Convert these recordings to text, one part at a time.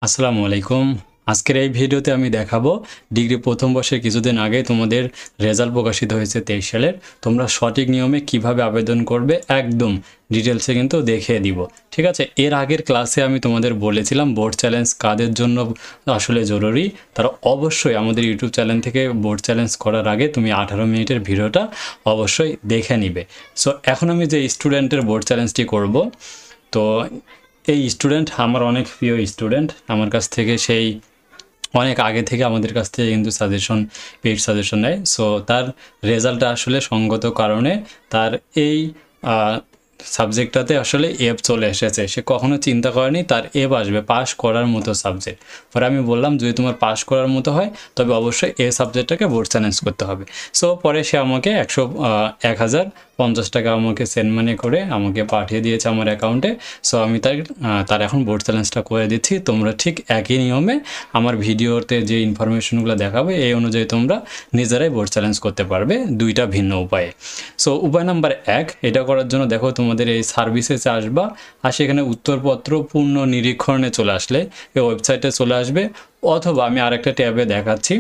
আসসালামু আলাইকুম। আজকের এই ভিডিওতে আমি দেখাবো ডিগ্রি প্রথম বর্ষের কিছুদিন আগে তোমাদের রেজাল্ট প্রকাশিত হয়েছে 23 সালের। তোমরা সঠিক নিয়মে কিভাবে আবেদন করবে একদম ডিটেলসে কিন্তু দেখিয়ে দিব। ঠিক আছে, এর আগের ক্লাসে আমি তোমাদের বলেছিলাম বোর্ড চ্যালেঞ্জ কাদের জন্য আসলে জরুরি। তারা অবশ্যই আমাদের ইউটিউব চ্যানেল থেকে বোর্ড চ্যালেঞ্জ করার আগে তুমি 18 মিনিটের ভিডিওটা অবশ্যই দেখে নিবে। সো এখন আমি যে স্টুডেন্টের বোর্ড চ্যালেঞ্জটি করব, তো এই স্টুডেন্ট আমার অনেক প্রিয় স্টুডেন্ট, আমার কাছ থেকে সেই অনেক আগে থেকে আমাদের কাছ থেকে কিন্তু পেইড সাজেশন নেয়। সো তার রেজাল্টটা আসলে সঙ্গত কারণে তার এই সাবজেক্টটাতে আসলে এফ চলে এসেছে। সে কখনো চিন্তা করেনি তার এফ আসবে, পাস করার মতো সাবজেক্ট। পরে আমি বললাম যদি তোমার পাস করার মতো হয় তবে অবশ্যই এই সাবজেক্টটাকে বোর্ড চ্যালেঞ্জ করতে হবে। সো পরে সে আমাকে 1050 টাকা আমাকে সেন্ড মানি করে আমাকে পাঠিয়ে দিয়েছে আমার অ্যাকাউন্টে। সো আমি তার এখন বোর্ড চ্যালেঞ্জটা করে দিচ্ছি। তোমরা ঠিক একই নিয়মে আমার ভিডিওতে যে ইনফরমেশনগুলো দেখাবে এই অনুযায়ী তোমরা নিজেরাই বোর্ড চ্যালেঞ্জ করতে পারবে দুইটা ভিন্ন উপায়ে। সো উপায় নাম্বার 1, এটা করার জন্য দেখো তোমাদের এই সার্ভিসেসে আসবা, আর সেখানে উত্তরপত্র পূর্ণ নিরীক্ষণে চলে আসলে এই ওয়েবসাইটে চলে আসবে, অথবা আমি আরেকটা ট্যাবে দেখাচ্ছি।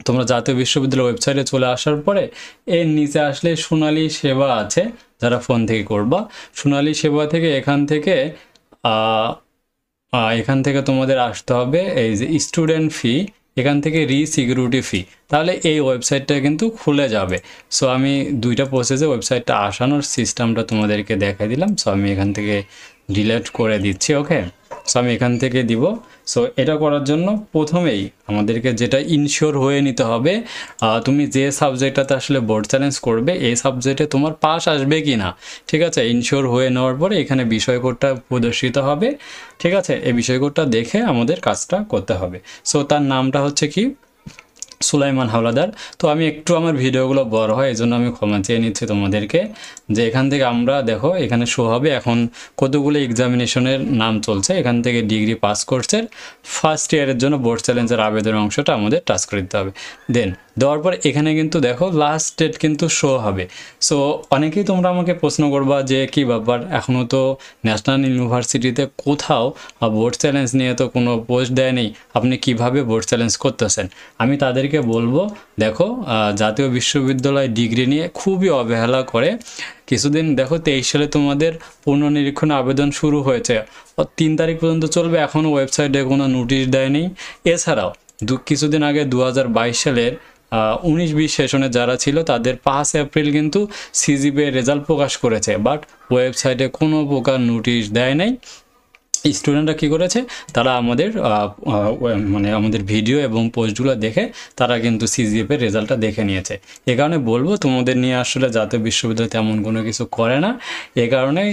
তোমরা জাতীয় বিশ্ববিদ্যালয় ওয়েবসাইটে চলে আসার পরে এর নিচে আসলে সোনালী সেবা আছে, যারা ফোন থেকে করবা সোনালী সেবা থেকে এখান থেকে তোমাদের আসতে হবে এই যে স্টুডেন্ট ফি, এখান থেকে সিকিউরিটি ফি, তাহলে এই ওয়েবসাইটটা কিন্তু খুলে যাবে। সো আমি দুইটা প্রসেসে ওয়েবসাইটটা আসানোর সিস্টেমটা তোমাদেরকে দেখাই দিলাম। সো আমি এখান থেকে ডিলিট করে দিচ্ছি। ওকে, সো আমি এখান থেকে দিব। সো এটা করার জন্য প্রথমেই আমাদেরকে যেটা ইনশিওর হয়ে নিতে হবে, তুমি যে সাবজেক্টটাতে আসলে বোর্ড চ্যালেঞ্জ করবে এই সাবজেক্টে তোমার পাস আসবে কি না। ঠিক আছে, ইনশিওর হয়ে নেওয়ার পরে এখানে বিষয়কোডটা প্রদর্শিত হবে। ঠিক আছে, এই বিষয়কোডটা দেখে আমাদের কাজটা করতে হবে। সো তার নামটা হচ্ছে কি, সুলাইমান হাওলাদার। তো আমি একটু আমার ভিডিওগুলো বড় হয় এই জন্য আমি ক্ষমা চেয়ে নিচ্ছি তোমাদেরকে, যে এখান থেকে আমরা দেখো এখানে শো হবে এখন কতগুলো এক্সামিনেশনের নাম চলছে। এখান থেকে ডিগ্রি পাস কোর্সের ফার্স্ট ইয়ারের জন্য বোর্ড চ্যালেঞ্জের আবেদনের অংশটা আমাদের টাচ করে দিতে হবে। দেওয়ার পর এখানে কিন্তু দেখো লাস্ট ডেট কিন্তু শো হবে। সো অনেকেই তোমরা আমাকে প্রশ্ন করবা যে কি ব্যাপার, এখনও তো ন্যাশনাল ইউনিভার্সিটিতে কোথাও বোর্ড চ্যালেঞ্জ নিয়ে তো কোনো পোস্ট দেয়নি, আপনি কিভাবে বোর্ড চ্যালেঞ্জ করতেছেন। আমি তাদেরকে বলবো, দেখো জাতীয় বিশ্ববিদ্যালয় ডিগ্রি নিয়ে খুবই অবহেলা করে। কিছুদিন দেখো 23 সালে তোমাদের পুনর্নিরীক্ষণে আবেদন শুরু হয়েছে, 3 তারিখ পর্যন্ত চলবে, এখনও ওয়েবসাইটে কোনো নোটিশ দেয়নি। এছাড়াও কিছুদিন আগে 2022 সালের 19-20 সেশনে যারা ছিল তাদের 5 এপ্রিল কিন্তু সিজিপিএ রেজাল্ট প্রকাশ করেছে, বাট ওয়েবসাইটে কোনো প্রকার নোটিশ দেয় নাই। স্টুডেন্টরা কী করেছে, তারা আমাদের ভিডিও এবং পোস্টগুলো দেখে তারা কিন্তু সিজিপিএ রেজাল্টটা দেখে নিয়েছে। এ কারণে বলবো তোমাদের নিয়ে আসলে জাতীয় বিশ্ববিদ্যালয় তেমন কোনো কিছু করে না। এ কারণেই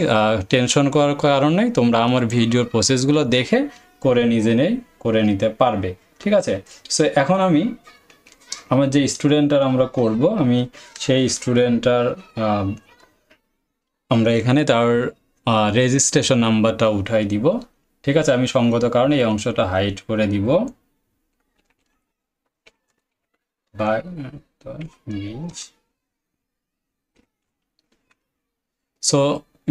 টেনশন করার কারণ নেই, তোমরা আমার ভিডিওর প্রসেসগুলো দেখে করে নিতে পারবে। ঠিক আছে, সো এখন আমি আমার যে স্টুডেন্টটার আমরা করব, আমি সেই স্টুডেন্টটার আমরা এখানে তার রেজিস্ট্রেশন নাম্বারটা উঠাই দিব। ঠিক আছে, আমি সঙ্গত কারণে এই অংশটা হাইড করে দিব। সো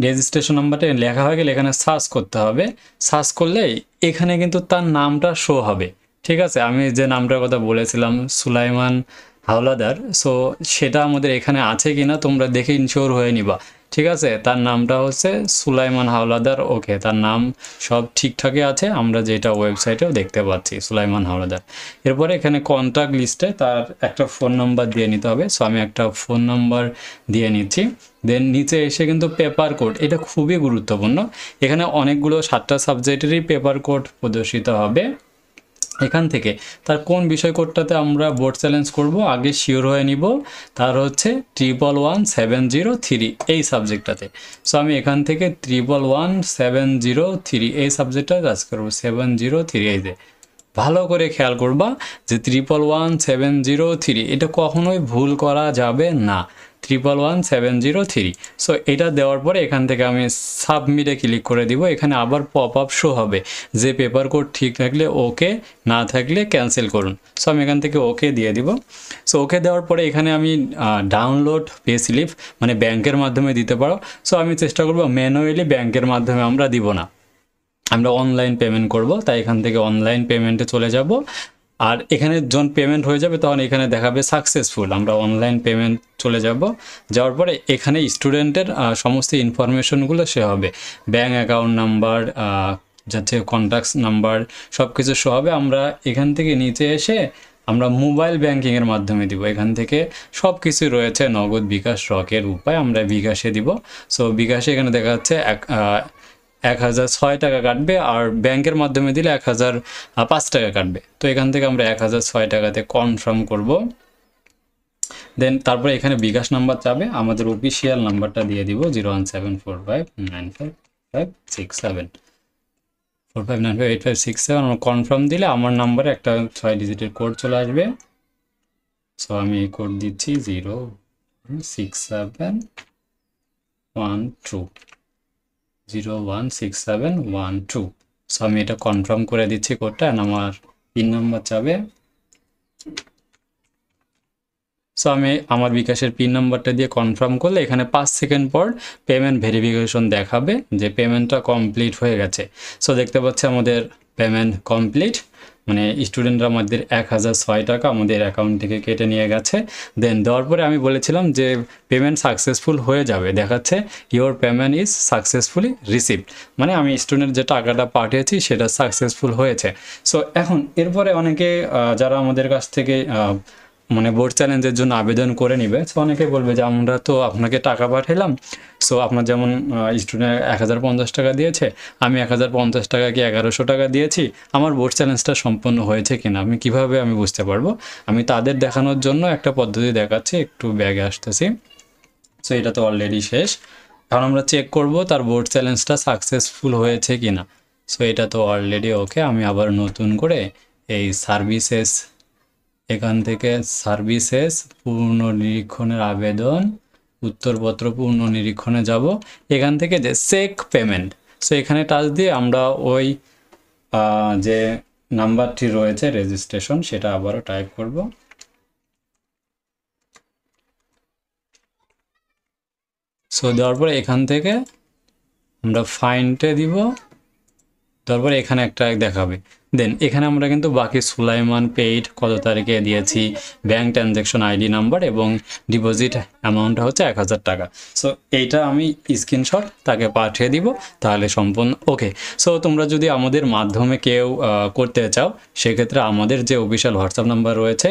রেজিস্ট্রেশন নাম্বারটা লেখা হয়ে গেলে এখানে সার্চ করতে হবে। সার্চ করলে এখানে কিন্তু তার নামটা শো হবে। ঠিক আছে, আমি যে নামটার কথা বলেছিলাম সুলাইমান হাওলাদার, সো সেটা আমাদের এখানে আছে কিনা তোমরা দেখে ইনশিওর হয়ে নিবা। ঠিক আছে, তার নামটা হচ্ছে সুলাইমান হাওলাদার। ওকে, তার নাম সব ঠিকঠাকই আছে, আমরা যেটা ওয়েবসাইটেও দেখতে পাচ্ছি সুলাইমান হাওলাদার। এরপরে এখানে কন্ট্যাক্ট লিস্টে তার একটা ফোন নাম্বার দিয়ে নিতে হবে। সো আমি একটা ফোন নাম্বার দিয়ে নিচ্ছি। নিচে এসে কিন্তু পেপার কোড, এটা খুবই গুরুত্বপূর্ণ। এখানে অনেকগুলো 7টা সাবজেক্টেরই পেপার কোড প্রদর্শিত হবে। এখান থেকে তার কোন বিষয় কোডটাতে আমরা বোর্ড চ্যালেঞ্জ করব আগে শিওর হয়ে নিব, তার হচ্ছে 111703 এই সাবজেক্টটাতে। সো আমি এখান থেকে 111703 এই সাবজেক্টটা কাজ করবো। 703 এই যে ভালো করে খেয়াল করবা যে 111703 এটা কখনোই ভুল করা যাবে না, 111703। সো এটা দেওয়ার পরে এখান থেকে আমি সাবমিটে ক্লিক করে দিব। এখানে আবার পপ আপ শো হবে যে পেপার কোড ঠিক থাকলে ওকে, না থাকলে ক্যান্সেল করুন। সো আমি এখান থেকে ওকে দিয়ে দিব। সো ওকে দেওয়ার পরে এখানে আমি ডাউনলোড পে স্লিপ ব্যাংকের মাধ্যমে দিতে পারো। সো আমি চেষ্টা করব ম্যানুয়ালি ব্যাংকের মাধ্যমে আমরা দিব না। আমরা অনলাইন পেমেন্ট করব, তাই এখান থেকে অনলাইন পেমেন্টে চলে যাব। আর এখানে যখন পেমেন্ট হয়ে যাবে তখন এখানে দেখাবে সাকসেসফুল, আমরা অনলাইন পেমেন্ট চলে যাব। যাওয়ার পরে এখানে স্টুডেন্টের সমস্ত ইনফরমেশনগুলো সে হবে, ব্যাঙ্ক অ্যাকাউন্ট নাম্বার, যাচ্ছে কন্ট্যাক্ট নাম্বার, সব কিছু শো হবে। আমরা এখান থেকে নিচে এসে আমরা মোবাইল ব্যাঙ্কিংয়ের মাধ্যমে দিব। এখান থেকে সব কিছু রয়েছে, নগদ, বিকাশ, রকের উপায়, আমরা বিকাশে দিব। সো বিকাশে এখানে দেখা যাচ্ছে 1006 টাকা কাটবে, আর ব্যাংকের মাধ্যমে দিলে 1005 টাকা কাটবে। তো এখান থেকে আমরা 1006 টাকাতে কনফার্ম করব। দেন তারপরে এখানে বিকাশ নাম্বার চাবে, আমাদের অফিসিয়াল নাম্বারটা দিয়ে দিব 01745955567 45958567। আমরা কনফার্ম দিলে আমার নাম্বারে একটা 6 ডিজিটের কোড চলে আসবে। সো আমি কোড দিচ্ছি 016712। সো আমি এটা কনফার্ম করে দিচ্ছি কোডটা, আর আমার পিন নাম্বার চাবে। সো আমি আমার বিকাশের পিন নাম্বারটা দিয়ে কনফার্ম করলে এখানে 5 সেকেন্ড পর পেমেন্ট ভেরিফিকেশন দেখাবে যে পেমেন্টটা কমপ্লিট হয়ে গেছে। সো দেখতে পাচ্ছি আমাদের পেমেন্ট কমপ্লিট, মানে স্টুডেন্টরা আমাদের 1006 টাকা আমাদের অ্যাকাউন্ট থেকে কেটে নিয়ে গেছে। দেন দেওয়ার পরে আমি বলেছিলাম যে পেমেন্ট সাকসেসফুল হয়ে যাবে, দেখাচ্ছে your payment is successfully received, মানে আমি স্টুডেন্ট যে টাকাটা পাঠিয়েছি সেটা সাকসেসফুল হয়েছে। সো এখন এরপরে অনেকে যারা আমাদের কাছ থেকে মানে বোর্ড চ্যালেঞ্জের জন্য আবেদন করে নিবে, সো অনেকে বলবে যে আমরা তো আপনাকে টাকা পাঠালাম, সো আপনার যেমন স্টুডেন্ট 1050 টাকা দিয়েছে, আমি 1050 টাকা কি 1100 টাকা দিয়েছি, আমার বোর্ড চ্যালেঞ্জটা সম্পন্ন হয়েছে কিনা আমি কিভাবে আমি বুঝতে পারবো? আমি তাদের দেখানোর জন্য একটা পদ্ধতি দেখাচ্ছি, একটু ব্যাগে আসতেছি। সো এটা তো অলরেডি শেষ, এখন আমরা চেক করব তার বোর্ড চ্যালেঞ্জটা সাকসেসফুল হয়েছে কিনা। সো এটা তো অলরেডি ওকে। আমি আবার নতুন করে এই সার্ভিসেস, এখান থেকে সার্ভিসেস পুনর্নিরীক্ষণের আবেদন, উত্তরপত্র পুনর্নিরীক্ষণে যাব। এখান থেকে যে চেক পেমেন্ট, সো এখানে টাচ দিয়ে আমরা ওই যে নাম্বারটি রয়েছে রেজিস্ট্রেশন, সেটা আবারও টাইপ করব। সো দেওয়ার পরে এখান থেকে আমরা ফাইনটে দিব, তারপরে এখানে একটা দেখাবে। দেন এখানে আমরা কিন্তু বাকি সুলাইমান পেইড কত তারিখে দিয়েছি, ব্যাঙ্ক ট্রানজ্যাকশন আইডি নাম্বার এবং ডিপোজিট অ্যামাউন্টটা হচ্ছে 1000 টাকা। সো এইটা আমি স্ক্রিনশট তাকে পাঠিয়ে দিব, তাহলে সম্পূর্ণ ওকে। সো তোমরা যদি আমাদের মাধ্যমে কেউ করতে চাও, সেক্ষেত্রে আমাদের যে অফিসিয়াল হোয়াটসঅ্যাপ নাম্বার রয়েছে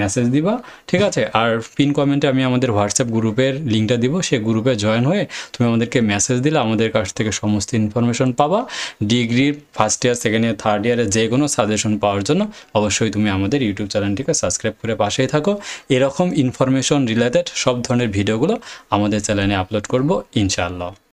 মেসেজ দিবা, ঠিক আছে? আর পিন কমেন্টে আমি আমাদের হোয়াটসঅ্যাপ গ্রুপের লিঙ্কটা দিব, সেই গ্রুপে জয়েন হয়ে তুমি আমাদেরকে মেসেজ দিলে আমাদের কাছ থেকে সমস্ত ইনফরমেশন পাবা। ডিগ্রির first year, second year, third ইয়ারে যে কোনো সাজেশন পাওয়ার জন্য অবশ্যই তুমি আমাদের ইউটিউব চ্যানেলটিকে সাবস্ক্রাইব করে পাশেই থাকো। এরকম ইনফরমেশন রিলেটেড সব ধরনের ভিডিওগুলো আমাদের চ্যানেলে আপলোড করব ইনশাআল্লাহ।